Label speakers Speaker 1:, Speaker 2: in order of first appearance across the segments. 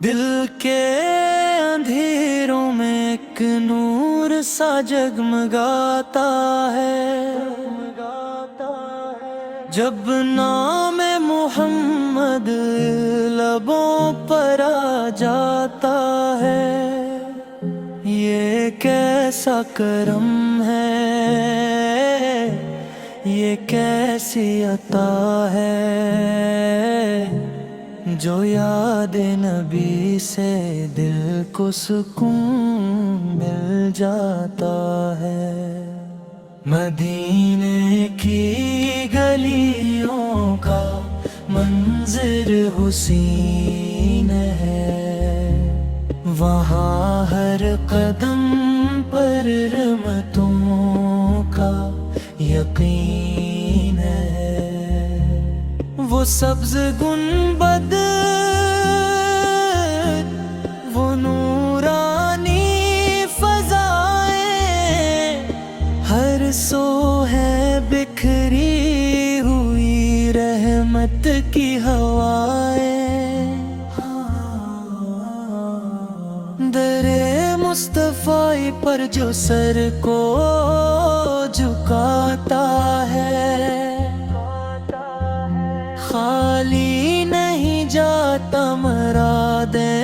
Speaker 1: दिल के अंधेरों में एक नूर सा जगमगाता है, जब नाम मोहम्मद लबों पर आ जाता है। ये कैसा करम है, ये कैसी अता है, जो याद नबी से दिल को सुकून मिल जाता है। मदीने की गलियों का मंज़र हुसीन है, वहाँ हर कदम पर रहमतों का यकीन है। वो सब्ज़ गुंबद, वो नूरानी फ़ज़ाएं, हर सो है बिखरी हुई रहमत की हवाएं। दरे मुस्तफ़ा पर जो सर को झुकाता है, खाली नहीं जाता, मुरादें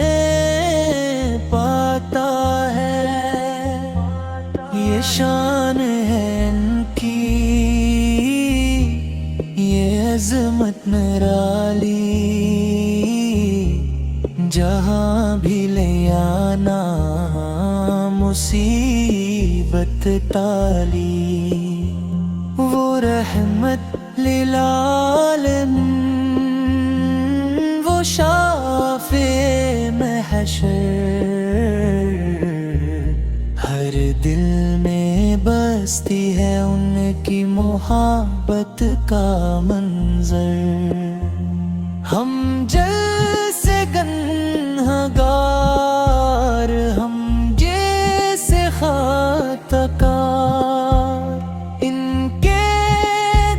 Speaker 1: पाता है। ये शान है इनकी, ये अज़मत निराली, जहाँ भी ले आना मुसीबत टाली। वो रहमत लिल आलमीन, वो शाफ़े महशर, हर दिल में बसती है उनकी मोहब्बत का मंजर। हम जैसे गन्हगार, हम जैसे खातकार, इनके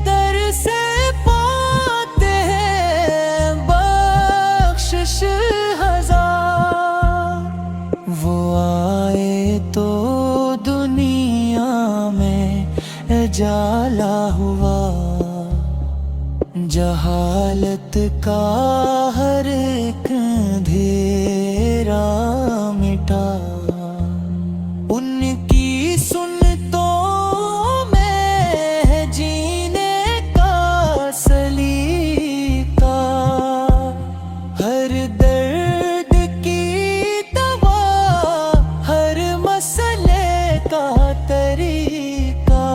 Speaker 1: दर से पाते हैं बख्शिश हजार। वो आए तो दुनिया में उजाला हुआ, जहालत का हर एक अंधेरा मिटा। उनकी सुन्नतों में जीने का सलीका, हर दर्द की दवा, हर मसले का तरीका।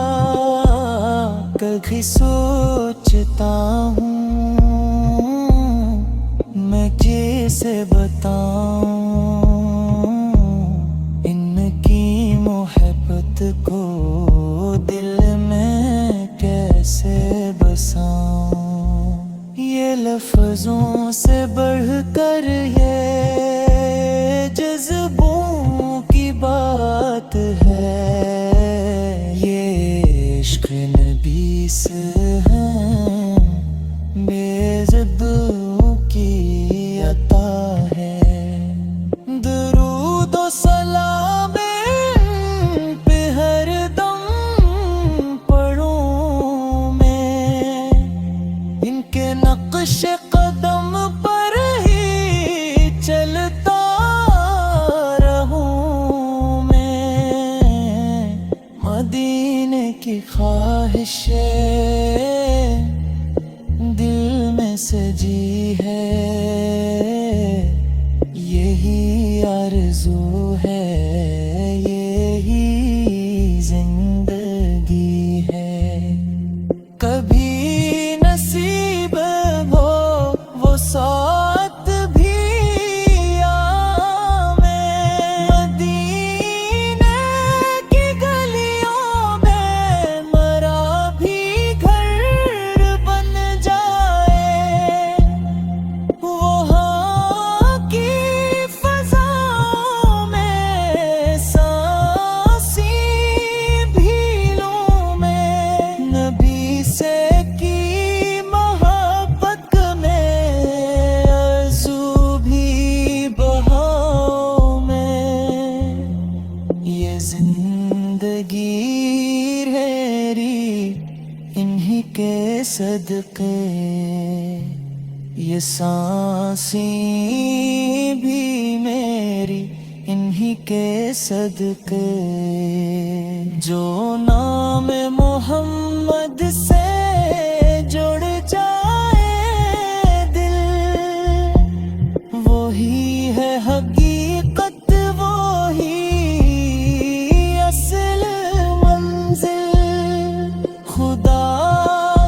Speaker 1: कभी सोचता हूँ मैं कैसे बताऊं इनकी मोहब्बत को दिल में कैसे बसाऊं। ये लफ्जों से बढ़कर ये जज्बों की बात है, ये इश्क़ नबी से है बेज़ुबां की अता है। दरूद और सलाम पे हर दम पढ़ूं मैं, इनके नक्श कदम पर ही चलता रहूं मैं। मदीने की ख्वाहिशें दिल में सजी है, यही आरज़ू है, यही जिंदगी है। कभी नसीब हो वो साथ भी आवे, मदीने की गलियों में मरा भी घर बन जाए। صدقے یہ سانسیں بھی میری انہی کے صدقے جو نام محمد سے جڑ جائے دل وہی ہے حقیقت وہی اصل منزل خدا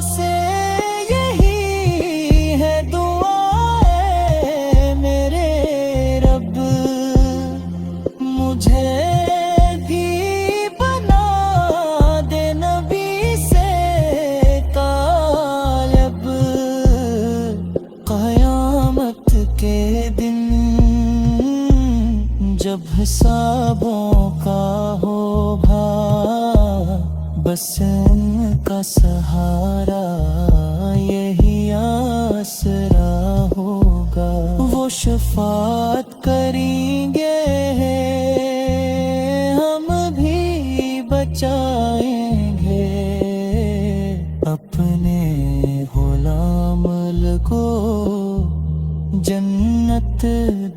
Speaker 1: سے یہی ہے دعائیں میرے رب مجھے بھی بنا دے نبی سے طالب قیامت کے دن جب حسابوں کا ہو بھار بس ان کا سہارا یہی آسرا ہوگا وہ شفاعت کریں گے ہم بھی بچائیں گے اپنے غلام کو جنت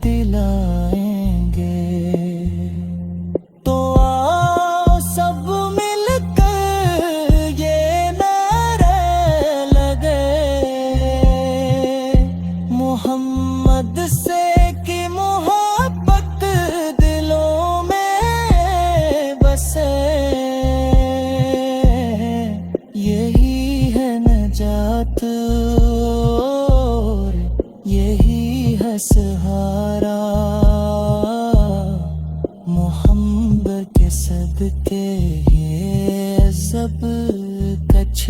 Speaker 1: دلائیں گے تو آؤ سب مل کر یہ نعرے لگے محمد سے کی محبت دلوں میں بسے یہی ہے نجات اور یہی ہے سہارا محمد کے صدقے یہ سب کچھ